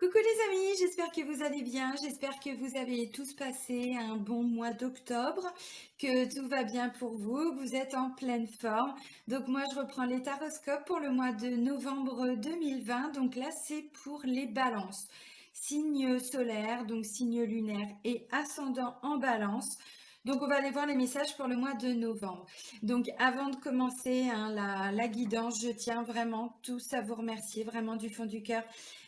Coucou les amis, j'espère que vous allez bien, j'espère que vous avez tous passé un bon mois d'octobre, que tout va bien pour vous, que vous êtes en pleine forme. Donc moi je reprends les taroscopes pour le mois de novembre 2020, donc là c'est pour les balances. Signe solaire, donc signe lunaire et ascendant en balance. Donc on va aller voir les messages pour le mois de novembre. Donc avant de commencer hein, la guidance, je tiens vraiment tous à vous remercier, vraiment du fond du cœur.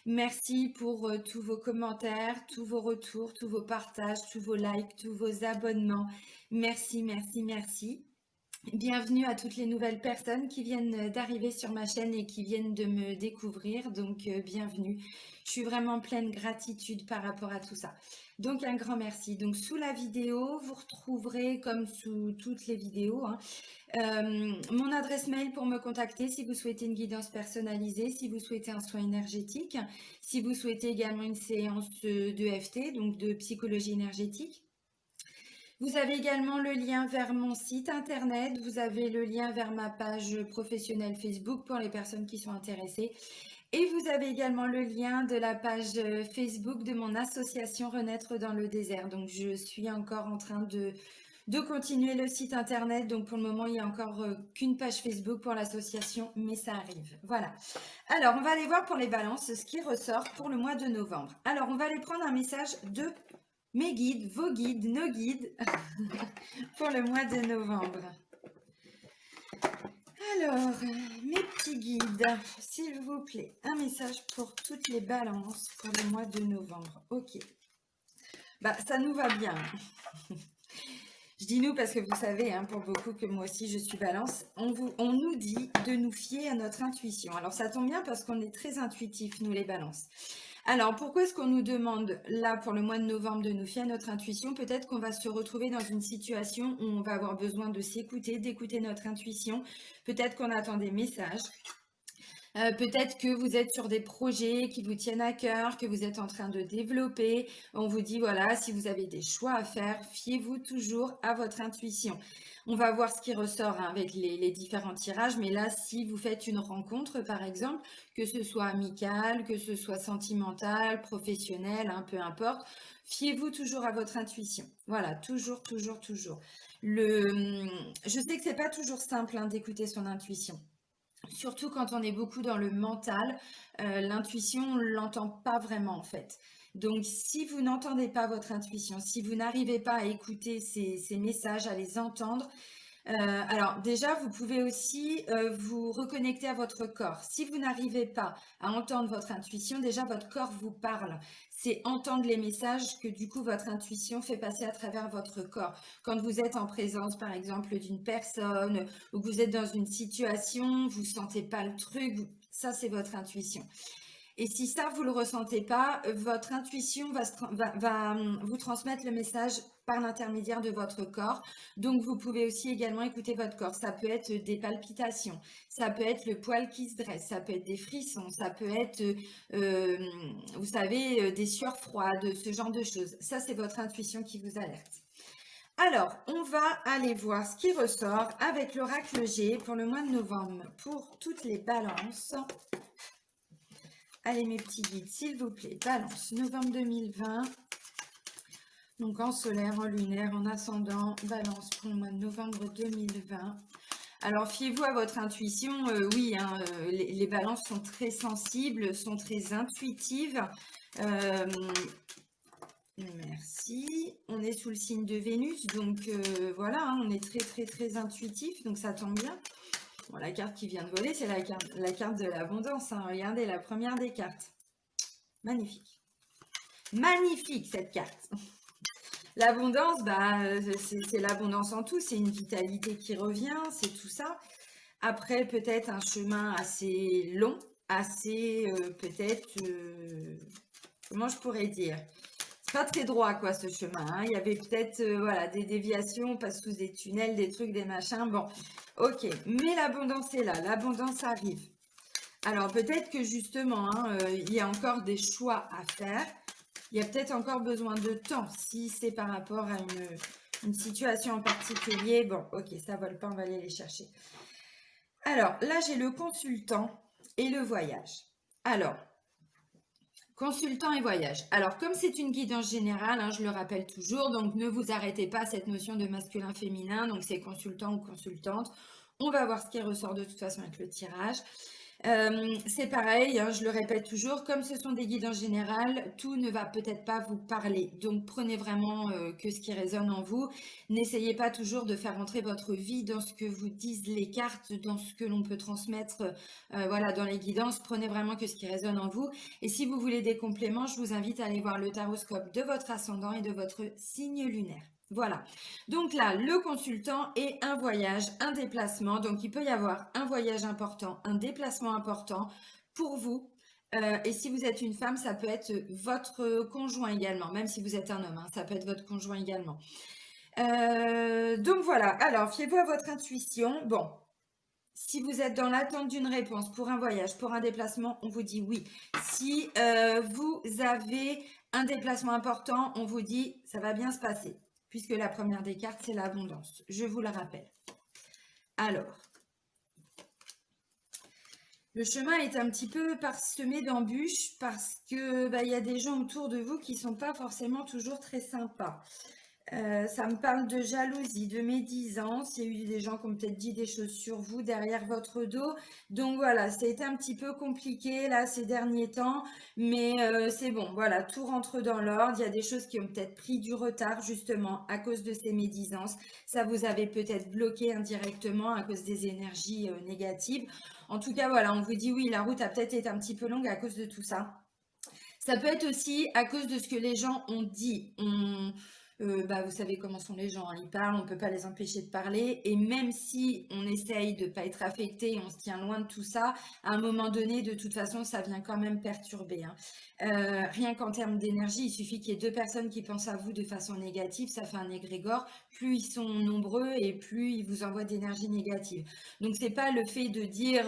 Merci pour tous vos commentaires, tous vos retours, tous vos partages, tous vos likes, tous vos abonnements. Merci, merci, merci. Bienvenue à toutes les nouvelles personnes qui viennent d'arriver sur ma chaîne et qui viennent de me découvrir. Donc, bienvenue. Je suis vraiment pleine de gratitude par rapport à tout ça. Donc, un grand merci. Donc, sous la vidéo, vous retrouverez, comme sous toutes les vidéos, hein, mon adresse mail pour me contacter si vous souhaitez une guidance personnalisée, si vous souhaitez un soin énergétique, si vous souhaitez également une séance de FT, donc de psychologie énergétique. Vous avez également le lien vers mon site internet, vous avez le lien vers ma page professionnelle Facebook pour les personnes qui sont intéressées. Et vous avez également le lien de la page Facebook de mon association Renaître dans le désert. Donc je suis encore en train de continuer le site internet. Donc pour le moment, il n'y a encore qu'une page Facebook pour l'association, mais ça arrive. Voilà. Alors, on va aller voir pour les balances ce qui ressort pour le mois de novembre. Alors, on va aller prendre un message de mes guides, vos guides, nos guides pour le mois de novembre. Alors, mes petits guides, s'il vous plaît, un message pour toutes les balances pour le mois de novembre. Ok. Bah, ça nous va bien. Je dis nous parce que vous savez, hein, pour beaucoup que moi aussi je suis balance, on nous dit de nous fier à notre intuition. Alors ça tombe bien parce qu'on est très intuitifs, nous les balances. Alors pourquoi est-ce qu'on nous demande là pour le mois de novembre de nous fier à notre intuition? Peut-être qu'on va se retrouver dans une situation où on va avoir besoin de s'écouter, d'écouter notre intuition. Peut-être qu'on attend des messages. Peut-être que vous êtes sur des projets qui vous tiennent à cœur, que vous êtes en train de développer. On vous dit, voilà, si vous avez des choix à faire, fiez-vous toujours à votre intuition. On va voir ce qui ressort hein, avec les différents tirages. Mais là, si vous faites une rencontre, par exemple, que ce soit amical, que ce soit sentimental, professionnel, hein, peu importe, fiez-vous toujours à votre intuition. Voilà, toujours, toujours, toujours. Je sais que c'est pas toujours simple hein, d'écouter son intuition. Surtout quand on est beaucoup dans le mental, l'intuition, on ne l'entend pas vraiment en fait. Donc si vous n'entendez pas votre intuition, si vous n'arrivez pas à écouter ces messages, à les entendre, alors déjà, vous pouvez aussi vous reconnecter à votre corps. Si vous n'arrivez pas à entendre votre intuition, déjà votre corps vous parle. C'est entendre les messages que du coup votre intuition fait passer à travers votre corps. Quand vous êtes en présence, par exemple, d'une personne ou que vous êtes dans une situation, vous sentez pas le truc, ça c'est votre intuition. Et si ça, vous ne le ressentez pas, votre intuition va vous transmettre le message par l'intermédiaire de votre corps. Donc, vous pouvez aussi également écouter votre corps. Ça peut être des palpitations, ça peut être le poil qui se dresse, ça peut être des frissons, ça peut être, euh, vous savez, des sueurs froides, ce genre de choses. Ça, c'est votre intuition qui vous alerte. Alors, on va aller voir ce qui ressort avec l'oracle G pour le mois de novembre pour toutes les balances. Allez mes petits guides, s'il vous plaît, balance, novembre 2020, donc en solaire, en lunaire, en ascendant, balance pour le mois de novembre 2020. Alors fiez-vous à votre intuition, oui, hein, les balances sont très sensibles, sont très intuitives. Merci, on est sous le signe de Vénus, donc voilà, hein, on est très très très intuitif, donc ça tombe bien. Bon, la carte qui vient de voler, c'est la carte de l'abondance. Hein. Regardez, la première des cartes. Magnifique. Magnifique, cette carte. L'abondance, bah, c'est l'abondance en tout. C'est une vitalité qui revient, c'est tout ça. Après, peut-être un chemin assez long, assez peut-être... comment je pourrais dire? C'est pas très droit, quoi, ce chemin. Hein. Il y avait peut-être voilà, des déviations, on passe sous des tunnels, des trucs, des machins. Bon, ok. Mais l'abondance est là. L'abondance arrive. Alors, peut-être que justement, hein, il y a encore des choix à faire. Il y a peut-être encore besoin de temps. Si c'est par rapport à une situation en particulier, bon, ok, ça vole pas, on va aller les chercher. Alors, là, j'ai le consultant et le voyage. Alors, Consultant et voyage. Alors, comme c'est une guidance générale, hein, je le rappelle toujours, donc ne vous arrêtez pas à cette notion de masculin-féminin, donc c'est consultant ou consultante. On va voir ce qui ressort de toute façon avec le tirage. C'est pareil, hein, je le répète toujours, comme ce sont des guidances générales, tout ne va peut-être pas vous parler. Donc prenez vraiment que ce qui résonne en vous. N'essayez pas toujours de faire entrer votre vie dans ce que vous disent les cartes, dans ce que l'on peut transmettre voilà, dans les guidances. Prenez vraiment que ce qui résonne en vous. Et si vous voulez des compléments, je vous invite à aller voir le taroscope de votre ascendant et de votre signe lunaire. Voilà. Donc là, le consultant et un voyage, un déplacement. Donc, il peut y avoir un voyage important, un déplacement important pour vous. Et si vous êtes une femme, ça peut être votre conjoint également, même si vous êtes un homme, hein, ça peut être votre conjoint également. Donc voilà, alors fiez-vous à votre intuition. Bon, si vous êtes dans l'attente d'une réponse pour un voyage, pour un déplacement, on vous dit oui. Si vous avez un déplacement important, on vous dit ça va bien se passer, puisque la première des cartes, c'est l'abondance. Je vous la rappelle. Alors, le chemin est un petit peu parsemé d'embûches parce que il y a des gens autour de vous qui ne sont pas forcément toujours très sympas. Ça me parle de jalousie, de médisance. Il y a eu des gens qui ont peut-être dit des choses sur vous derrière votre dos. Donc voilà, ça a été un petit peu compliqué là ces derniers temps. Mais c'est bon, voilà, tout rentre dans l'ordre. Il y a des choses qui ont peut-être pris du retard justement à cause de ces médisances. Ça vous avait peut-être bloqué indirectement à cause des énergies négatives. En tout cas, voilà, on vous dit oui, la route a peut-être été un petit peu longue à cause de tout ça. Ça peut être aussi à cause de ce que les gens ont dit. Vous savez comment sont les gens, hein, ils parlent, on ne peut pas les empêcher de parler. Et même si on essaye de ne pas être affecté, on se tient loin de tout ça, à un moment donné, de toute façon, ça vient quand même perturber. Hein. Rien qu'en termes d'énergie, il suffit qu'il y ait deux personnes qui pensent à vous de façon négative, ça fait un égrégore. Plus ils sont nombreux et plus ils vous envoient d'énergie négative. Donc, c'est pas le fait de dire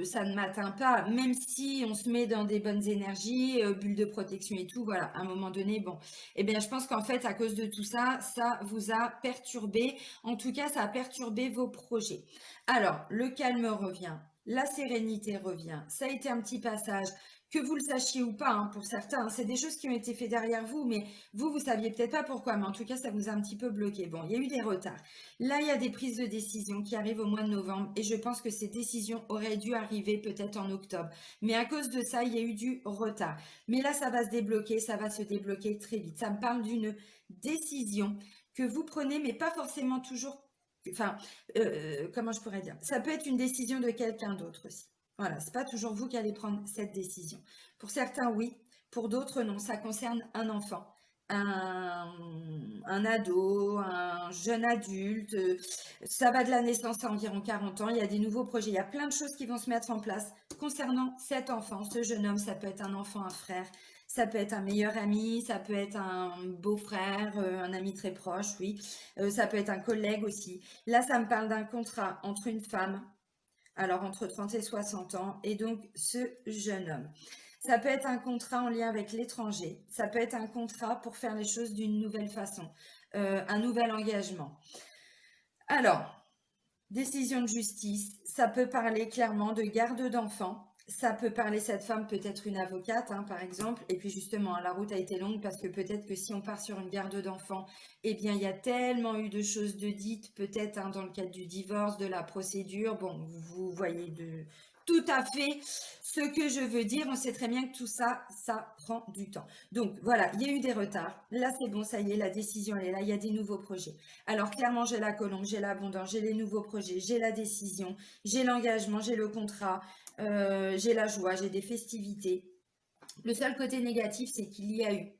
ça ne m'atteint pas, même si on se met dans des bonnes énergies, bulle de protection et tout, voilà, à un moment donné, bon, eh bien, je pense qu'en fait, à cause de tout ça, ça vous a perturbé. En tout cas, ça a perturbé vos projets. Alors, le calme revient, la sérénité revient. Ça a été un petit passage, que vous le sachiez ou pas, hein, pour certains, hein, c'est des choses qui ont été faites derrière vous, mais vous saviez peut-être pas pourquoi, mais en tout cas, ça vous a un petit peu bloqué. Bon, il y a eu des retards. Là, il y a des prises de décision qui arrivent au mois de novembre et je pense que ces décisions auraient dû arriver peut-être en octobre. Mais à cause de ça, il y a eu du retard. Mais là, ça va se débloquer, ça va se débloquer très vite. Ça me parle d'une décision que vous prenez, mais pas forcément toujours. Enfin, comment je pourrais dire? Ça peut être une décision de quelqu'un d'autre aussi. Voilà, c'est pas toujours vous qui allez prendre cette décision. Pour certains, oui. Pour d'autres, non. Ça concerne un enfant, un ado, un jeune adulte. Ça va de la naissance à environ 40 ans. Il y a des nouveaux projets. Il y a plein de choses qui vont se mettre en place concernant cet enfant, ce jeune homme. Ça peut être un enfant, un frère. Ça peut être un meilleur ami, ça peut être un beau-frère, un ami très proche, oui. Ça peut être un collègue aussi. Là, ça me parle d'un contrat entre une femme, alors entre 30 et 60 ans, et donc ce jeune homme. Ça peut être un contrat en lien avec l'étranger. Ça peut être un contrat pour faire les choses d'une nouvelle façon, un nouvel engagement. Alors, décision de justice, ça peut parler clairement de garde d'enfants. Ça peut parler, cette femme peut être une avocate, hein, par exemple. Et puis justement, la route a été longue parce que peut-être que si on part sur une garde d'enfants, eh bien, il y a tellement eu de choses de dites, peut-être hein, dans le cadre du divorce, de la procédure. Bon, vous voyez tout à fait ce que je veux dire. On sait très bien que tout ça, ça prend du temps. Donc voilà, il y a eu des retards. Là, c'est bon, ça y est, la décision, elle est là. Il y a des nouveaux projets. Alors clairement, j'ai la colombe, j'ai l'abondance, j'ai les nouveaux projets, j'ai la décision, j'ai l'engagement, j'ai le contrat, j'ai la joie, j'ai des festivités. Le seul côté négatif, c'est qu'il y a eu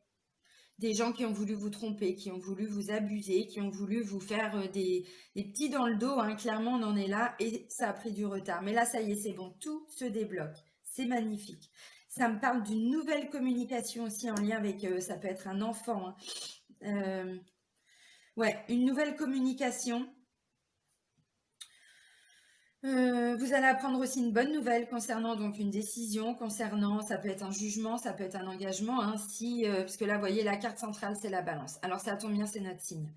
des gens qui ont voulu vous tromper, qui ont voulu vous abuser, qui ont voulu vous faire des petits dans le dos. Hein. Clairement, on en est là et ça a pris du retard. Mais là, ça y est, c'est bon, tout se débloque. C'est magnifique. Ça me parle d'une nouvelle communication aussi en lien avec, ça peut être un enfant. Hein. Ouais, une nouvelle communication. Vous allez apprendre aussi une bonne nouvelle concernant donc une décision, concernant, ça peut être un jugement, ça peut être un engagement, hein, parce que là, vous voyez, la carte centrale, c'est la balance. Alors, ça tombe bien, c'est notre signe.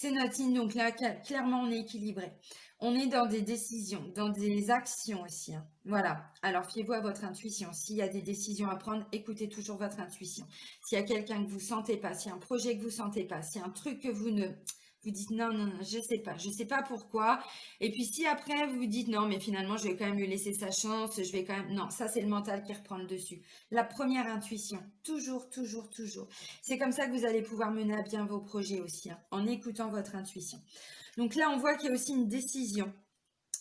C'est notre signe, donc là, clairement, on est équilibré. On est dans des décisions, dans des actions aussi, hein. Voilà. Alors, fiez-vous à votre intuition. S'il y a des décisions à prendre, écoutez toujours votre intuition. S'il y a quelqu'un que vous sentez pas, s'il y a un projet que vous sentez pas, s'il y a un truc que vous ne... Vous dites non, non, non, je sais pas pourquoi. Et puis si après vous vous dites non, mais finalement je vais quand même lui laisser sa chance, je vais quand même... Non, ça c'est le mental qui reprend le dessus. La première intuition, toujours, toujours, toujours. C'est comme ça que vous allez pouvoir mener à bien vos projets aussi, hein, en écoutant votre intuition. Donc là, on voit qu'il y a aussi une décision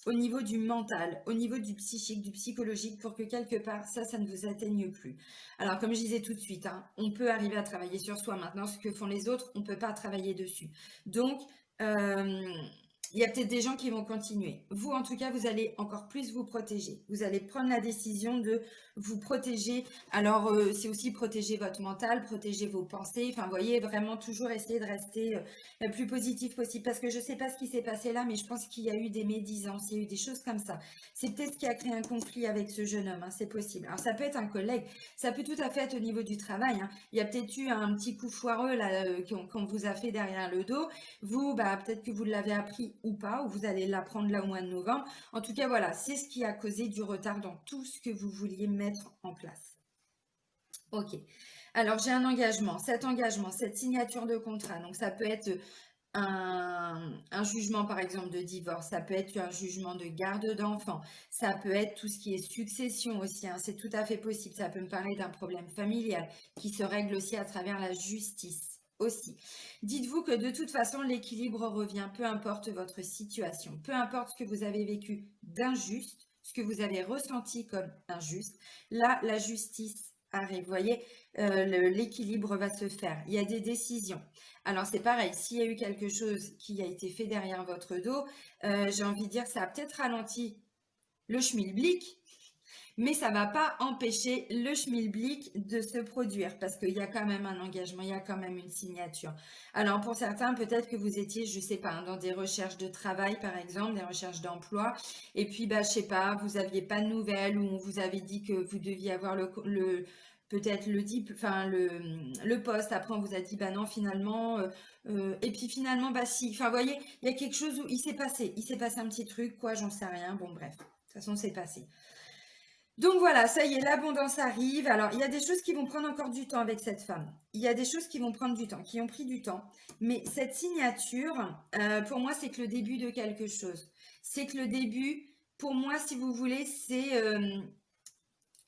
au niveau du mental, au niveau du psychique, du psychologique, pour que quelque part, ça ne vous atteigne plus. Alors, comme je disais tout de suite, hein, on peut arriver à travailler sur soi. Maintenant, ce que font les autres, on ne peut pas travailler dessus. Donc, il y a peut-être des gens qui vont continuer. Vous, en tout cas, vous allez encore plus vous protéger. Vous allez prendre la décision de vous protéger. Alors, c'est aussi protéger votre mental, protéger vos pensées. Enfin, vous voyez, vraiment toujours essayer de rester le plus positif possible. Parce que je ne sais pas ce qui s'est passé là, mais je pense qu'il y a eu des médisances, il y a eu des choses comme ça. C'est peut-être ce qui a créé un conflit avec ce jeune homme, hein, c'est possible. Alors, ça peut être un collègue, ça peut tout à fait être au niveau du travail, hein. Il y a peut-être eu un petit coup foireux là qu'on vous a fait derrière le dos. Vous, bah, peut-être que vous l'avez appris ou pas, ou vous allez l'apprendre là au mois de novembre. En tout cas, voilà, c'est ce qui a causé du retard dans tout ce que vous vouliez mettre en place. Ok. Alors, j'ai un engagement. Cet engagement, cette signature de contrat, donc ça peut être un jugement, par exemple, de divorce, ça peut être un jugement de garde d'enfant, ça peut être tout ce qui est succession aussi, hein, c'est tout à fait possible. Ça peut me parler d'un problème familial qui se règle aussi à travers la justice aussi. Dites-vous que de toute façon, l'équilibre revient, peu importe votre situation, peu importe ce que vous avez vécu d'injuste, ce que vous avez ressenti comme injuste, là, la justice arrive. Vous voyez, l'équilibre va se faire. Il y a des décisions. Alors c'est pareil, s'il y a eu quelque chose qui a été fait derrière votre dos, j'ai envie de dire que ça a peut-être ralenti le schmilblick, mais ça ne va pas empêcher le schmilblick de se produire parce qu'il y a quand même un engagement, il y a quand même une signature. Alors pour certains, peut-être que vous étiez, je ne sais pas, hein, dans des recherches de travail par exemple, des recherches d'emploi, et puis bah, je ne sais pas, vous n'aviez pas de nouvelles ou on vous avait dit que vous deviez avoir peut-être le poste, après on vous a dit bah non finalement, et puis finalement bah si, enfin vous voyez, il y a quelque chose où il s'est passé un petit truc, quoi, j'en sais rien, bon bref, de toute façon c'est passé. Donc voilà, ça y est, l'abondance arrive. Alors, il y a des choses qui vont prendre encore du temps avec cette femme. Il y a des choses qui vont prendre du temps, qui ont pris du temps. Mais cette signature, pour moi, c'est que le début de quelque chose. C'est que le début, pour moi, si vous voulez, c'est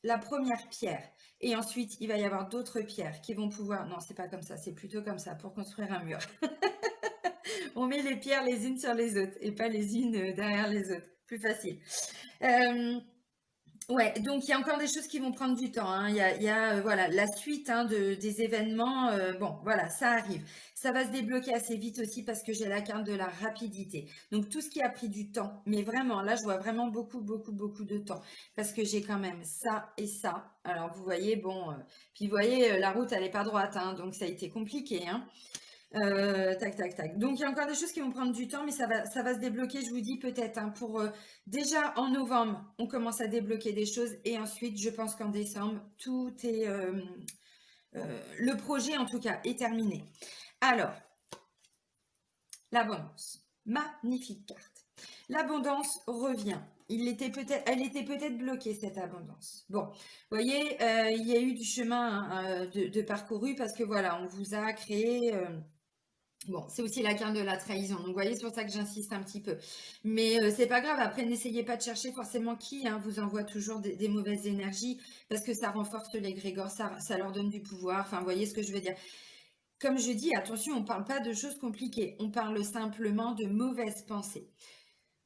la première pierre. Et ensuite, il va y avoir d'autres pierres qui vont pouvoir... Non, c'est pas comme ça, c'est plutôt comme ça, pour construire un mur. On met les pierres les unes sur les autres et pas les unes derrière les autres. Plus facile. Ouais, donc il y a encore des choses qui vont prendre du temps, hein. Voilà, la suite, hein, des événements. Bon, voilà, ça arrive. Ça va se débloquer assez vite aussi parce que j'ai la carte de la rapidité. Donc tout ce qui a pris du temps, mais vraiment, là, je vois vraiment beaucoup, beaucoup, beaucoup de temps parce que j'ai quand même ça et ça. Alors vous voyez, bon, puis vous voyez, la route, elle n'est pas droite, hein, donc ça a été compliqué, hein. Tac, tac, tac. Donc, il y a encore des choses qui vont prendre du temps, mais ça va se débloquer, je vous dis peut-être, hein, pour déjà en novembre, on commence à débloquer des choses et ensuite, je pense qu'en décembre, tout est, le projet en tout cas, est terminé. Alors, l'abondance. Magnifique carte. L'abondance revient. Elle était peut-être bloquée, cette abondance. Bon, vous voyez, il y a eu du chemin hein, de parcouru parce que voilà, on vous a créé... Bon, c'est aussi la carte de la trahison. Donc, vous voyez, c'est pour ça que j'insiste un petit peu. Mais c'est pas grave. Après, n'essayez pas de chercher forcément qui hein, vous envoie toujours des mauvaises énergies parce que ça renforce l'égrégore, ça leur donne du pouvoir. Enfin, vous voyez ce que je veux dire. Comme je dis, attention, on ne parle pas de choses compliquées. On parle simplement de mauvaises pensées.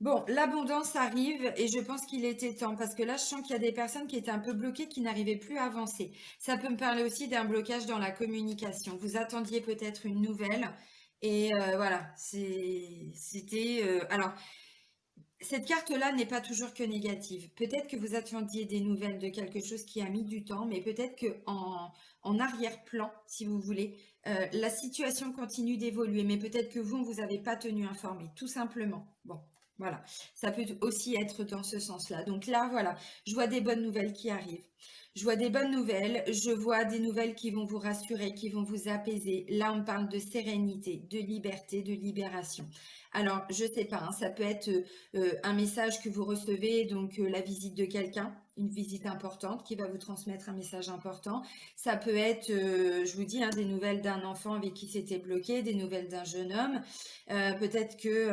Bon, l'abondance arrive et je pense qu'il était temps parce que là, je sens qu'il y a des personnes qui étaient un peu bloquées, qui n'arrivaient plus à avancer. Ça peut me parler aussi d'un blocage dans la communication. Vous attendiez peut-être une nouvelle et voilà, c'était... alors, cette carte-là n'est pas toujours que négative. Peut-être que vous attendiez des nouvelles de quelque chose qui a mis du temps, mais peut-être en arrière-plan, si vous voulez, la situation continue d'évoluer, mais peut-être que vous, on ne vous avez pas tenu informé, tout simplement. Bon. Voilà, ça peut aussi être dans ce sens-là. Donc là, voilà, je vois des bonnes nouvelles qui arrivent. Je vois des bonnes nouvelles, je vois des nouvelles qui vont vous rassurer, qui vont vous apaiser. Là, on parle de sérénité, de liberté, de libération. Alors, je sais pas, hein, ça peut être un message que vous recevez, donc la visite de quelqu'un, une visite importante qui va vous transmettre un message important. Ça peut être, je vous dis, hein, des nouvelles d'un enfant avec qui c'était bloqué, des nouvelles d'un jeune homme. Peut-être que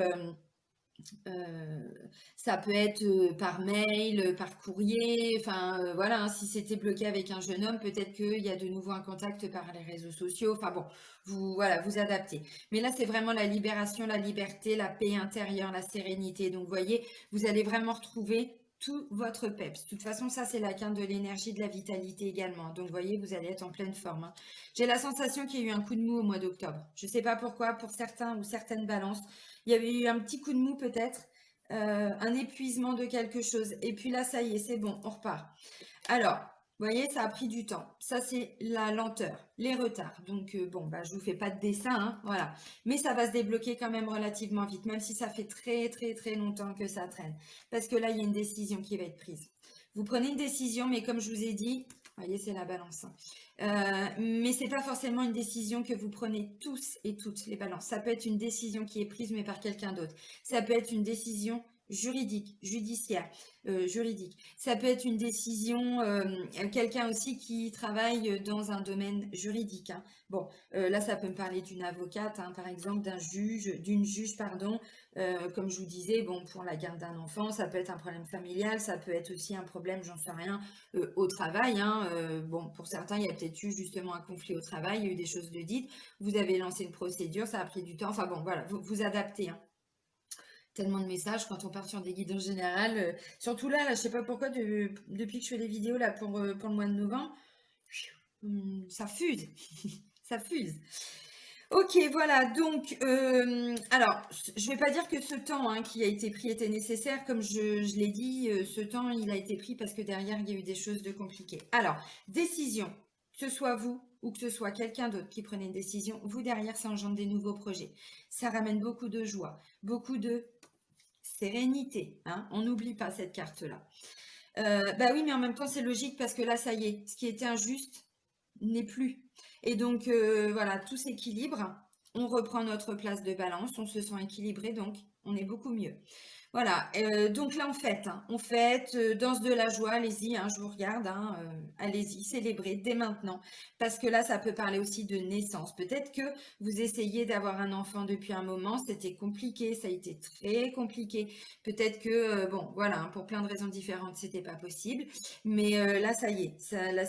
euh, ça peut être par mail, par courrier, enfin voilà, hein, si c'était bloqué avec un jeune homme, peut-être qu'il y a de nouveau un contact par les réseaux sociaux. Enfin bon, vous voilà, vous adaptez. Mais là, c'est vraiment la libération, la liberté, la paix intérieure, la sérénité. Donc, vous voyez, vous allez vraiment retrouver tout votre peps. De toute façon, ça, c'est la quinte de l'énergie, de la vitalité également. Donc, vous voyez, vous allez être en pleine forme, hein. J'ai la sensation qu'il y a eu un coup de mou au mois d'octobre. Je ne sais pas pourquoi, pour certains ou certaines balances. Il y avait eu un petit coup de mou peut-être, un épuisement de quelque chose. Et puis là, ça y est, c'est bon, on repart. Alors, vous voyez, ça a pris du temps. Ça, c'est la lenteur, les retards. Donc, bon, bah, je vous fais pas de dessin, hein, voilà. Mais ça va se débloquer quand même relativement vite, même si ça fait très, très, très longtemps que ça traîne. Parce que là, il y a une décision qui va être prise. Vous prenez une décision, mais comme je vous ai dit, vous voyez, c'est la balance, hein. Mais c'est pas forcément une décision que vous prenez tous et toutes les balances. Ça peut être une décision qui est prise, mais par quelqu'un d'autre. Ça peut être une décision juridique, judiciaire, juridique. Ça peut être une décision, quelqu'un aussi qui travaille dans un domaine juridique, hein. Bon, là, ça peut me parler d'une avocate, hein, par exemple, d'une juge, pardon. Comme je vous disais, bon, pour la garde d'un enfant, ça peut être un problème familial, ça peut être aussi un problème, j'en sais rien, au travail, hein. Bon, pour certains, il y a peut-être eu justement un conflit au travail, il y a eu des choses de dites. Vous avez lancé une procédure, ça a pris du temps. Enfin bon, voilà, vous adaptez, hein. Tellement de messages quand on part sur des guides en général. Surtout là, je sais pas pourquoi, depuis que je fais des vidéos là pour le mois de novembre, ça fuse. Ça fuse. Ok, voilà, donc, alors, je vais pas dire que ce temps hein, qui a été pris était nécessaire, comme je l'ai dit, ce temps, il a été pris parce que derrière, il y a eu des choses de compliquées. Alors, décision, que ce soit vous ou que ce soit quelqu'un d'autre qui prenait une décision, vous derrière, ça engendre des nouveaux projets. Ça ramène beaucoup de joie, beaucoup de sérénité, hein. On n'oublie pas cette carte-là. Bah oui, mais en même temps, c'est logique parce que là, ça y est, ce qui était injuste n'est plus. Et donc, voilà, tout s'équilibre. On reprend notre place de balance, on se sent équilibré, donc on est beaucoup mieux. Voilà, donc là, on fête, danse de la joie, allez-y, hein, je vous regarde, hein, allez-y, célébrez dès maintenant, parce que là, ça peut parler aussi de naissance. Peut-être que vous essayez d'avoir un enfant depuis un moment, c'était compliqué, ça a été très compliqué. Peut-être que, bon, voilà, hein, pour plein de raisons différentes, c'était pas possible, mais là, ça y est, la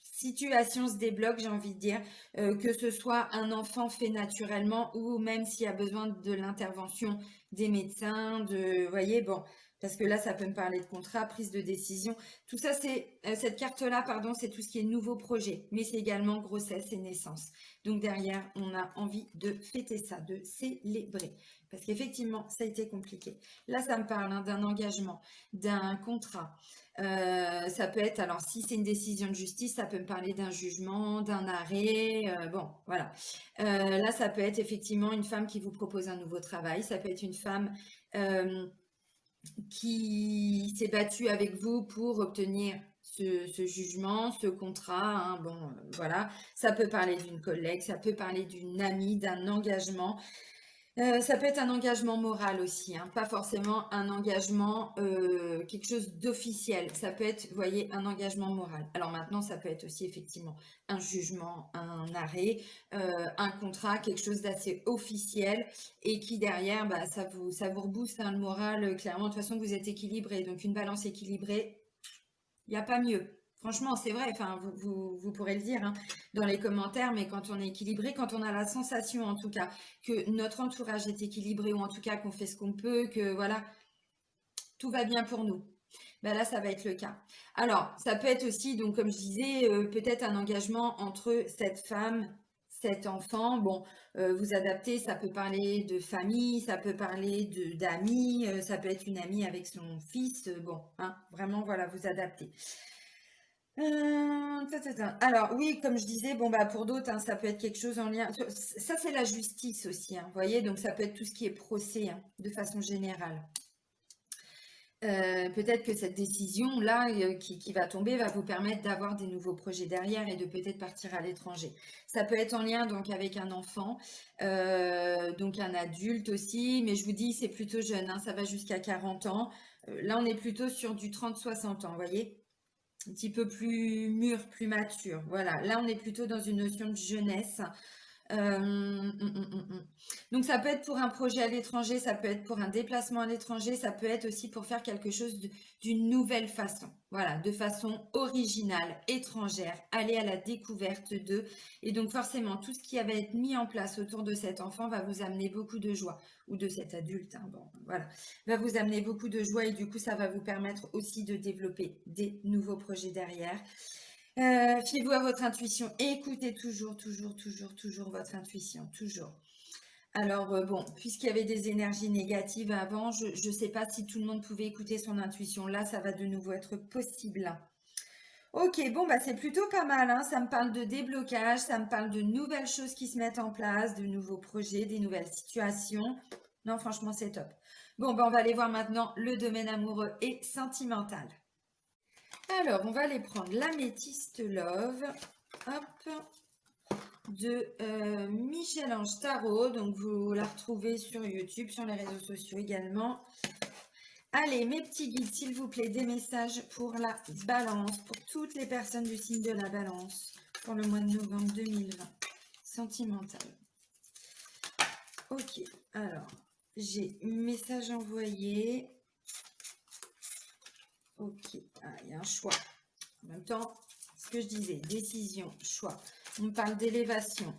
situation se débloque, j'ai envie de dire, que ce soit un enfant fait naturellement ou même s'il y a besoin de l'intervention des médecins, vous voyez, bon, parce que là, ça peut me parler de contrat, prise de décision. Tout ça, cette carte-là, pardon, c'est tout ce qui est nouveau projet, mais c'est également grossesse et naissance. Donc derrière, on a envie de fêter ça, de célébrer, parce qu'effectivement, ça a été compliqué. Là, ça me parle hein, d'un engagement, d'un contrat. Ça peut être, alors si c'est une décision de justice, ça peut me parler d'un jugement, d'un arrêt, bon, voilà. Là, ça peut être effectivement une femme qui vous propose un nouveau travail, ça peut être une femme qui s'est battue avec vous pour obtenir ce jugement, ce contrat, hein, bon, voilà. Ça peut parler d'une collègue, ça peut parler d'une amie, d'un engagement. Ça peut être un engagement moral aussi, hein, pas forcément un engagement, quelque chose d'officiel. Ça peut être, vous voyez, un engagement moral. Alors maintenant, ça peut être aussi effectivement un jugement, un arrêt, un contrat, quelque chose d'assez officiel et qui derrière, bah, ça vous rebooste hein, le moral. Clairement, de toute façon, vous êtes équilibré. Donc une balance équilibrée, il n'y a pas mieux. Franchement, c'est vrai, enfin, vous pourrez le dire hein, dans les commentaires, mais quand on est équilibré, quand on a la sensation en tout cas que notre entourage est équilibré ou en tout cas qu'on fait ce qu'on peut, que voilà, tout va bien pour nous. Ben là, ça va être le cas. Alors, ça peut être aussi, donc comme je disais, peut-être un engagement entre cette femme, cet enfant. Bon, vous adaptez, ça peut parler de famille, ça peut parler d'amis, ça peut être une amie avec son fils. Bon, hein, vraiment, voilà, vous adaptez. Alors oui, comme je disais, bon bah pour d'autres, hein, ça peut être quelque chose en lien. Ça, c'est la justice aussi, hein, vous voyez, donc ça peut être tout ce qui est procès, hein, de façon générale. Peut-être que cette décision-là qui va tomber va vous permettre d'avoir des nouveaux projets derrière et de peut-être partir à l'étranger. Ça peut être en lien donc avec un enfant, donc un adulte aussi, mais je vous dis, c'est plutôt jeune, hein, ça va jusqu'à 40 ans. Là, on est plutôt sur du 30-60 ans, vous voyez? Un petit peu plus mûr, plus mature. Voilà, là, on est plutôt dans une notion de jeunesse. Donc ça peut être pour un projet à l'étranger, ça peut être pour un déplacement à l'étranger, ça peut être aussi pour faire quelque chose d'une nouvelle façon. Voilà, de façon originale, étrangère, aller à la découverte d'eux. Et donc forcément, tout ce qui va être mis en place autour de cet enfant va vous amener beaucoup de joie, ou de cet adulte, hein, bon, voilà, va vous amener beaucoup de joie et du coup, ça va vous permettre aussi de développer des nouveaux projets derrière. Fiez-vous à votre intuition. Écoutez toujours, toujours, toujours, toujours votre intuition. Toujours. Alors, bon, puisqu'il y avait des énergies négatives avant, je ne sais pas si tout le monde pouvait écouter son intuition. Là, ça va de nouveau être possible. Ok, bon, bah, c'est plutôt pas mal, hein. Ça me parle de déblocage, ça me parle de nouvelles choses qui se mettent en place, de nouveaux projets, des nouvelles situations. Non, franchement, c'est top. Bon, bah, on va aller voir maintenant le domaine amoureux et sentimental. Alors, on va aller prendre l'améthyste Love, hop, de Michel-Ange Tarot. Donc, vous la retrouvez sur YouTube, sur les réseaux sociaux également. Allez, mes petits guides, s'il vous plaît, des messages pour la balance, pour toutes les personnes du signe de la balance, pour le mois de novembre 2020. Sentimental. Ok, alors, j'ai message envoyé. Ok, ah, il y a un choix. En même temps, ce que je disais, décision, choix. On me parle d'élévation,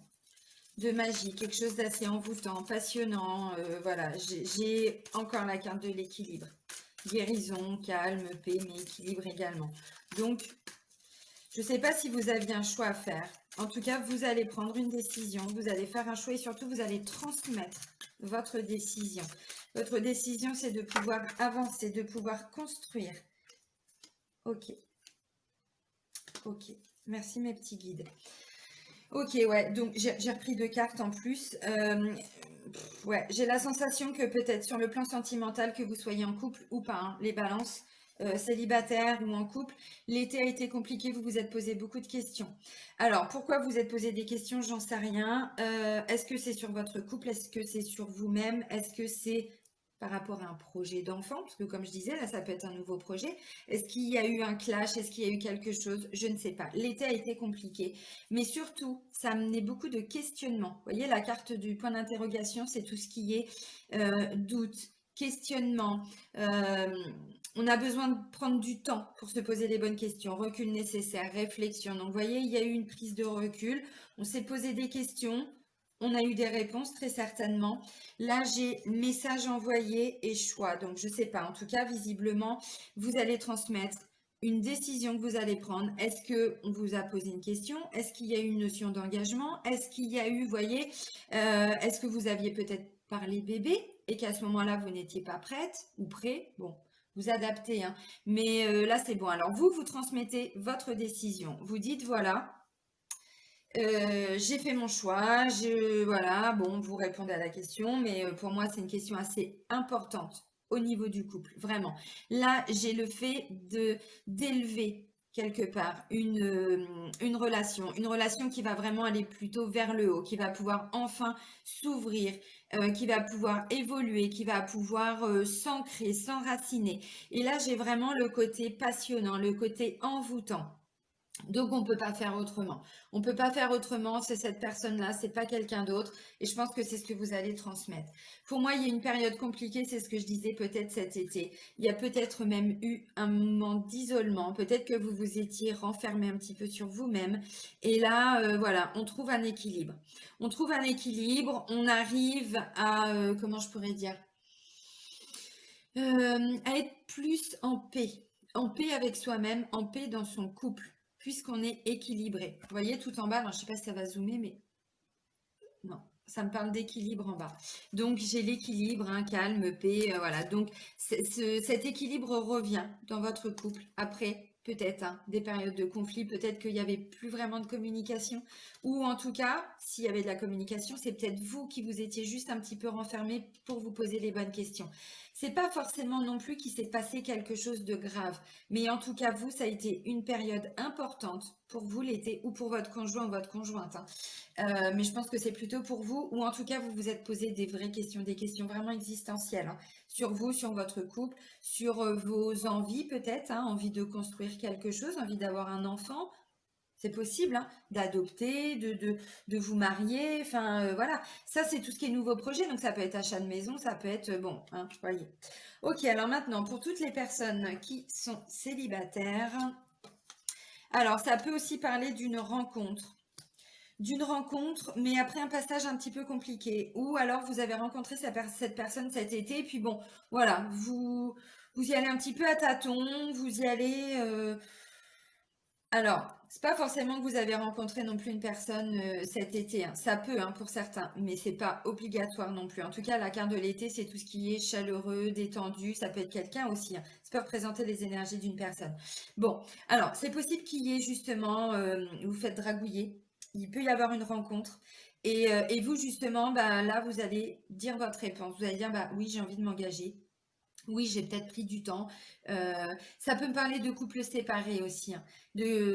de magie, quelque chose d'assez envoûtant, passionnant. Voilà, j'ai encore la carte de l'équilibre. Guérison, calme, paix, mais équilibre également. Donc, je ne sais pas si vous aviez un choix à faire. En tout cas, vous allez prendre une décision, vous allez faire un choix et surtout, vous allez transmettre votre décision. Votre décision, c'est de pouvoir avancer, de pouvoir construire. Ok. Ok. Merci mes petits guides. Ok, ouais, donc j'ai repris 2 cartes en plus. Ouais, j'ai la sensation que peut-être sur le plan sentimental, que vous soyez en couple ou pas, hein, les balances, célibataires ou en couple, l'été a été compliqué, vous vous êtes posé beaucoup de questions. Alors, pourquoi vous êtes posé des questions? J'en sais rien. Est-ce que c'est sur votre couple? Est-ce que c'est sur vous-même? Est-ce que c'est par rapport à un projet d'enfant? Parce que comme je disais, là, ça peut être un nouveau projet. Est-ce qu'il y a eu un clash? Est-ce qu'il y a eu quelque chose? Je ne sais pas. L'été a été compliqué. Mais surtout, ça a amené beaucoup de questionnements. Vous voyez, la carte du point d'interrogation, c'est tout ce qui est doute, questionnement. On a besoin de prendre du temps pour se poser les bonnes questions, recul nécessaire, réflexion. Donc, vous voyez, il y a eu une prise de recul. On s'est posé des questions. On a eu des réponses, très certainement. Là, j'ai message envoyé et choix. Donc, je ne sais pas. En tout cas, visiblement, vous allez transmettre une décision que vous allez prendre. Est-ce qu'on vous a posé une question? Est-ce qu'il y a eu une notion d'engagement? Est-ce qu'il y a eu, voyez, est-ce que vous aviez peut-être parlé bébé et qu'à ce moment-là, vous n'étiez pas prête ou prêt? Bon, vous adaptez, hein. Mais là, c'est bon. Alors, vous transmettez votre décision. Vous dites, voilà, j'ai fait mon choix, voilà, bon, vous répondez à la question, mais pour moi, c'est une question assez importante au niveau du couple, vraiment. Là, j'ai le fait d'élever quelque part une relation qui va vraiment aller plutôt vers le haut, qui va pouvoir enfin s'ouvrir, qui va pouvoir évoluer, qui va pouvoir s'ancrer, s'enraciner. Et là, j'ai vraiment le côté passionnant, le côté envoûtant. Donc, on ne peut pas faire autrement. On ne peut pas faire autrement, c'est cette personne-là, c'est pas quelqu'un d'autre. Et je pense que c'est ce que vous allez transmettre. Pour moi, il y a une période compliquée, c'est ce que je disais peut-être cet été. Il y a peut-être même eu un moment d'isolement. Peut-être que vous vous étiez renfermé un petit peu sur vous-même. Et là, voilà, on trouve un équilibre. On trouve un équilibre, on arrive à, comment je pourrais dire, à être plus en paix avec soi-même, en paix dans son couple, puisqu'on est équilibré. Vous voyez tout en bas, alors, je ne sais pas si ça va zoomer, mais non, ça me parle d'équilibre en bas. Donc j'ai l'équilibre, hein, calme, paix, voilà. Donc cet équilibre revient dans votre couple après peut-être, hein, des périodes de conflit, peut-être qu'il n'y avait plus vraiment de communication, ou en tout cas, s'il y avait de la communication, c'est peut-être vous qui vous étiez juste un petit peu renfermé pour vous poser les bonnes questions. C'est pas forcément non plus qu'il s'est passé quelque chose de grave, mais en tout cas, vous, ça a été une période importante pour vous l'été, ou pour votre conjoint ou votre conjointe, hein. Mais je pense que c'est plutôt pour vous, ou en tout cas, vous vous êtes posé des vraies questions, des questions vraiment existentielles, hein, sur vous, sur votre couple, sur vos envies peut-être, hein, envie de construire quelque chose, envie d'avoir un enfant, c'est possible, hein, d'adopter, de vous marier, enfin voilà. Ça, c'est tout ce qui est nouveau projet, donc ça peut être achat de maison, ça peut être, bon, hein, vous voyez. Ok, alors maintenant, pour toutes les personnes qui sont célibataires, alors ça peut aussi parler d'une rencontre, mais après un passage un petit peu compliqué. Ou alors vous avez rencontré cette personne cet été, et puis bon, voilà, vous y allez un petit peu à tâtons, vous y allez. Alors, c'est pas forcément que vous avez rencontré non plus une personne cet été, hein. Ça peut, hein, pour certains, mais c'est pas obligatoire non plus. En tout cas, la carte de l'été, c'est tout ce qui est chaleureux, détendu. Ça peut être quelqu'un aussi, hein. Ça peut représenter les énergies d'une personne. Bon, alors, c'est possible qu'il y ait justement, vous faites dragouiller. Il peut y avoir une rencontre. Et vous, justement, bah, là, vous allez dire votre réponse. Vous allez dire, bah oui, j'ai envie de m'engager. Oui, j'ai peut-être pris du temps. Ça peut me parler de couples séparés aussi, hein.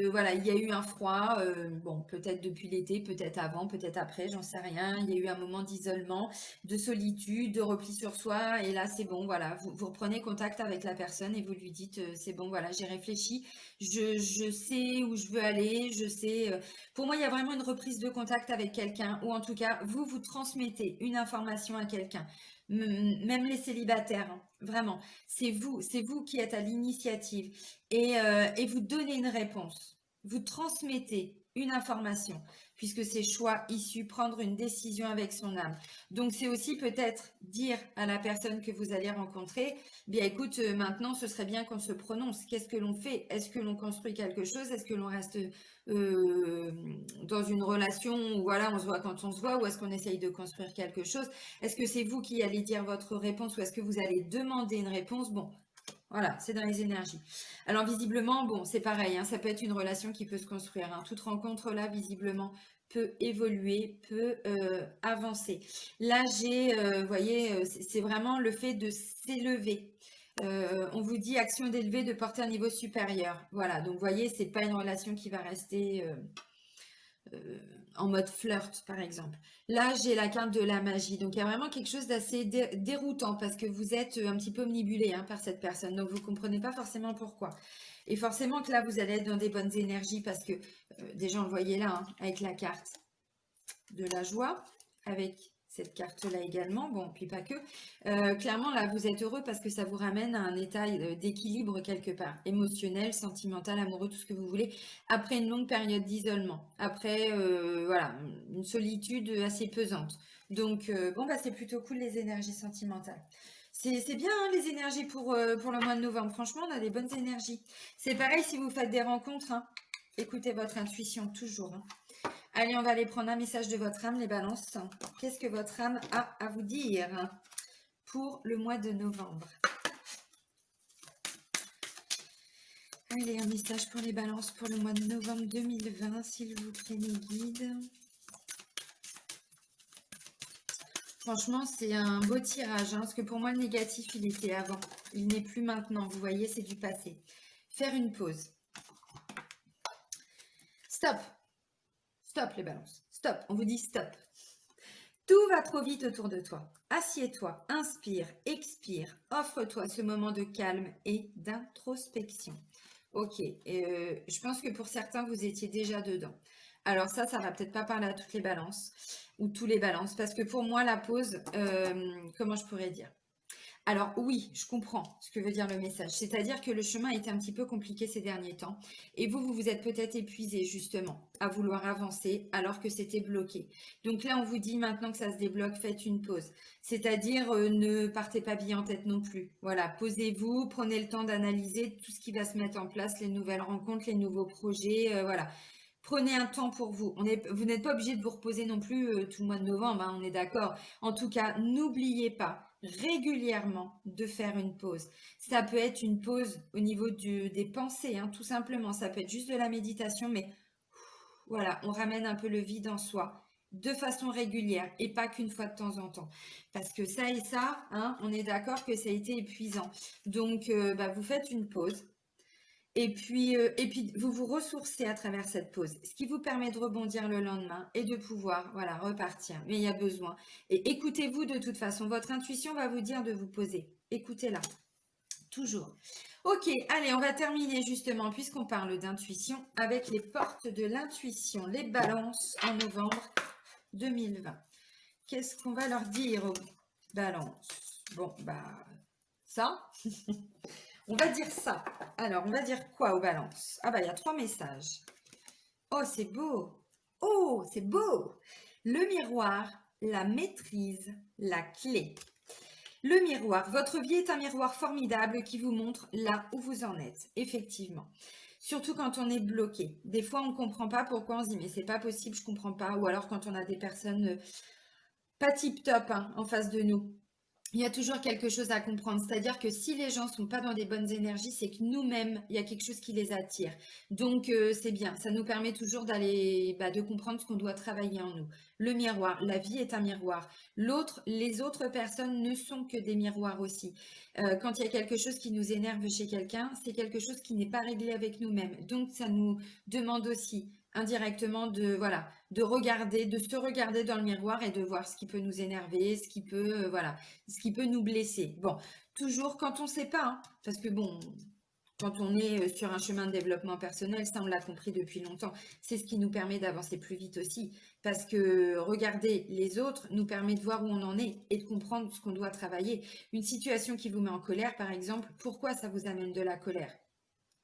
Voilà, il y a eu un froid, bon, peut-être depuis l'été, peut-être avant, peut-être après, j'en sais rien. Il y a eu un moment d'isolement, de solitude, de repli sur soi. Et là, c'est bon, voilà, vous reprenez contact avec la personne et vous lui dites, c'est bon, voilà, j'ai réfléchi, je sais où je veux aller, je sais. Pour moi, il y a vraiment une reprise de contact avec quelqu'un, ou en tout cas, vous transmettez une information à quelqu'un. Même les célibataires, hein, vraiment. C'est vous qui êtes à l'initiative et vous donnez une réponse. Vous transmettez une information, puisque c'est choix issu, prendre une décision avec son âme. Donc, c'est aussi peut-être dire à la personne que vous allez rencontrer, bien écoute, maintenant, ce serait bien qu'on se prononce. Qu'est-ce que l'on fait? Est-ce que l'on construit quelque chose? Est-ce que l'on reste euh, dans une relation où voilà, on se voit quand on se voit, ou est-ce qu'on essaye de construire quelque chose? Est-ce que c'est vous qui allez dire votre réponse ou est-ce que vous allez demander une réponse? Bon, voilà, c'est dans les énergies. Alors visiblement, bon, c'est pareil, hein, ça peut être une relation qui peut se construire, hein. Toute rencontre là, visiblement, peut évoluer, peut avancer. Là, vous voyez, c'est vraiment le fait de s'élever. On vous dit action d'élever, de porter un niveau supérieur. Voilà, donc vous voyez, c'est pas une relation qui va rester euh, en mode flirt, par exemple. Là, j'ai la carte de la magie. Donc, il y a vraiment quelque chose d'assez déroutant parce que vous êtes un petit peu omnibulé, hein, par cette personne. Donc, vous ne comprenez pas forcément pourquoi. Et forcément que là, vous allez être dans des bonnes énergies parce que, déjà, on le voyait là, hein, avec la carte de la joie, avec cette carte-là également, bon, puis pas que. Clairement, là, vous êtes heureux parce que ça vous ramène à un état d'équilibre quelque part, émotionnel, sentimental, amoureux, tout ce que vous voulez, après une longue période d'isolement, après, voilà, une solitude assez pesante. Donc, bon, bah, c'est plutôt cool les énergies sentimentales. C'est bien, hein, les énergies pour le mois de novembre. Franchement, on a des bonnes énergies. C'est pareil si vous faites des rencontres, hein. Écoutez votre intuition toujours, hein. Allez, on va aller prendre un message de votre âme, les balances. Qu'est-ce que votre âme a à vous dire pour le mois de novembre? Allez, un message pour les balances pour le mois de novembre 2020, s'il vous plaît, mes guides. Franchement, c'est un beau tirage, hein, parce que pour moi, le négatif, il était avant. Il n'est plus maintenant, vous voyez, c'est du passé. Faire une pause. Stop. Stop, les balances. Stop. On vous dit stop. Tout va trop vite autour de toi. Assieds-toi, inspire, expire, offre-toi ce moment de calme et d'introspection. Ok, je pense que pour certains, vous étiez déjà dedans. Alors ça va peut-être pas parler à toutes les balances ou tous les balances, parce que pour moi, la pause, comment je pourrais dire? Alors oui, je comprends ce que veut dire le message. C'est-à-dire que le chemin a été un petit peu compliqué ces derniers temps. Et vous vous êtes peut-être épuisé justement à vouloir avancer alors que c'était bloqué. Donc là, on vous dit maintenant que ça se débloque, faites une pause. C'est-à-dire ne partez pas bien en tête non plus. Voilà, posez-vous, prenez le temps d'analyser tout ce qui va se mettre en place, les nouvelles rencontres, les nouveaux projets. Voilà. Prenez un temps pour vous. Vous n'êtes pas obligé de vous reposer non plus tout le mois de novembre, hein, on est d'accord. En tout cas, n'oubliez pas régulièrement de faire une pause. Ça peut être une pause au niveau des pensées, hein, tout simplement. Ça peut être juste de la méditation, mais voilà, on ramène un peu le vide en soi de façon régulière et pas qu'une fois de temps en temps. Parce que ça et ça, hein, on est d'accord que ça a été épuisant. Donc, vous faites une pause. Et puis, vous vous ressourcez à travers cette pause, ce qui vous permet de rebondir le lendemain et de pouvoir, voilà, repartir. Mais il y a besoin. Et écoutez-vous de toute façon. Votre intuition va vous dire de vous poser. Écoutez-la, toujours. Ok, allez, on va terminer justement, puisqu'on parle d'intuition, avec les portes de l'intuition, les balances en novembre 2020. Qu'est-ce qu'on va leur dire aux balances? Bon, ça. On va dire ça. Alors, on va dire quoi aux balances? Ah il y a 3 messages. Oh, c'est beau. Oh, c'est beau. Le miroir, la maîtrise, la clé. Le miroir. Votre vie est un miroir formidable qui vous montre là où vous en êtes. Effectivement. Surtout quand on est bloqué. Des fois, on ne comprend pas pourquoi on se dit mais c'est pas possible, je comprends pas. Ou alors quand on a des personnes pas tip top hein, en face de nous. Il y a toujours quelque chose à comprendre. C'est-à-dire que si les gens ne sont pas dans des bonnes énergies, c'est que nous-mêmes, il y a quelque chose qui les attire. Donc, c'est bien. Ça nous permet toujours d'aller, de comprendre ce qu'on doit travailler en nous. Le miroir. La vie est un miroir. Les autres personnes ne sont que des miroirs aussi. Quand il y a quelque chose qui nous énerve chez quelqu'un, c'est quelque chose qui n'est pas réglé avec nous-mêmes. Donc, ça nous demande aussi indirectement de regarder, de se regarder dans le miroir et de voir ce qui peut nous énerver, ce qui peut, ce qui peut nous blesser. Bon, toujours quand on ne sait pas, hein, parce que bon, quand on est sur un chemin de développement personnel, ça on l'a compris depuis longtemps, c'est ce qui nous permet d'avancer plus vite aussi, parce que regarder les autres nous permet de voir où on en est et de comprendre ce qu'on doit travailler. Une situation qui vous met en colère, par exemple, pourquoi ça vous amène de la colère?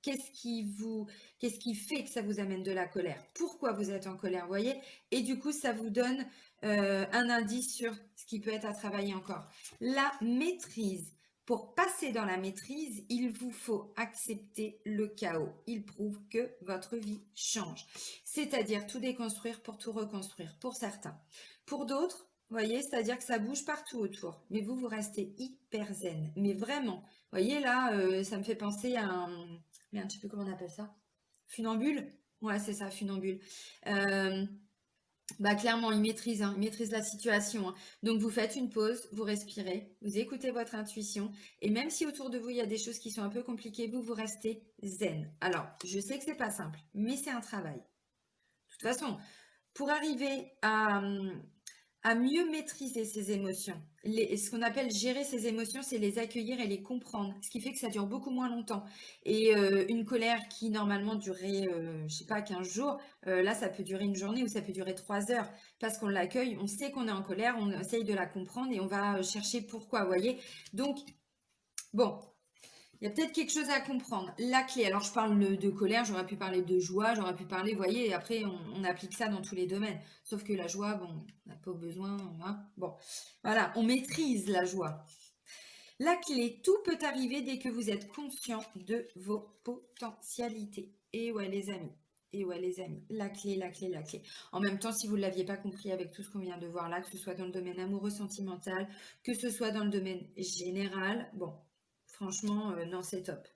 Qu'est-ce qui fait que ça vous amène de la colère? Pourquoi vous êtes en colère, vous voyez? Et du coup, ça vous donne un indice sur ce qui peut être à travailler encore. La maîtrise. Pour passer dans la maîtrise, il vous faut accepter le chaos. Il prouve que votre vie change. C'est-à-dire tout déconstruire pour tout reconstruire, pour certains. Pour d'autres, vous voyez, c'est-à-dire que ça bouge partout autour. Mais vous restez hyper zen. Mais vraiment, vous voyez là, ça me fait penser à un... Merde, je sais plus comment on appelle ça. Funambule? Ouais, c'est ça, funambule. Clairement, hein, il maîtrise la situation. Hein. Donc, vous faites une pause, vous respirez, vous écoutez votre intuition. Et même si autour de vous, il y a des choses qui sont un peu compliquées, vous restez zen. Alors, je sais que c'est pas simple, mais c'est un travail. De toute façon, pour arriver à mieux maîtriser ses émotions. Ce qu'on appelle gérer ses émotions, c'est les accueillir et les comprendre, ce qui fait que ça dure beaucoup moins longtemps. Et une colère qui normalement durerait, je sais pas, 15 jours, là ça peut durer une journée ou ça peut durer 3 heures parce qu'on l'accueille, on sait qu'on est en colère, on essaye de la comprendre et on va chercher pourquoi, vous voyez. Donc, bon, il y a peut-être quelque chose à comprendre. La clé, alors je parle de colère, j'aurais pu parler de joie, j'aurais pu parler, vous voyez, et après on applique ça dans tous les domaines. Sauf que la joie, bon, on n'a pas besoin, hein. Bon, voilà, on maîtrise la joie. La clé, tout peut arriver dès que vous êtes conscient de vos potentialités. Et ouais les amis, et ouais les amis, la clé, la clé, la clé. En même temps, si vous ne l'aviez pas compris avec tout ce qu'on vient de voir là, que ce soit dans le domaine amoureux sentimental, que ce soit dans le domaine général, bon, franchement, non, c'est top.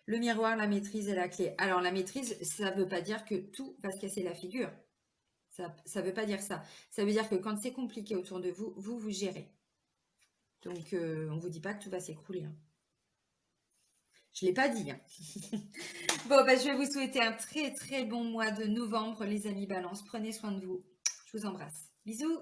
Le miroir, la maîtrise et la clé. Alors, la maîtrise, ça ne veut pas dire que tout va se casser la figure. Ça ne veut pas dire ça. Ça veut dire que quand c'est compliqué autour de vous, vous gérez. Donc, on ne vous dit pas que tout va s'écrouler. Hein. Je ne l'ai pas dit. Hein. Bon, je vais vous souhaiter un très, très bon mois de novembre, les amis Balance. Prenez soin de vous. Je vous embrasse. Bisous.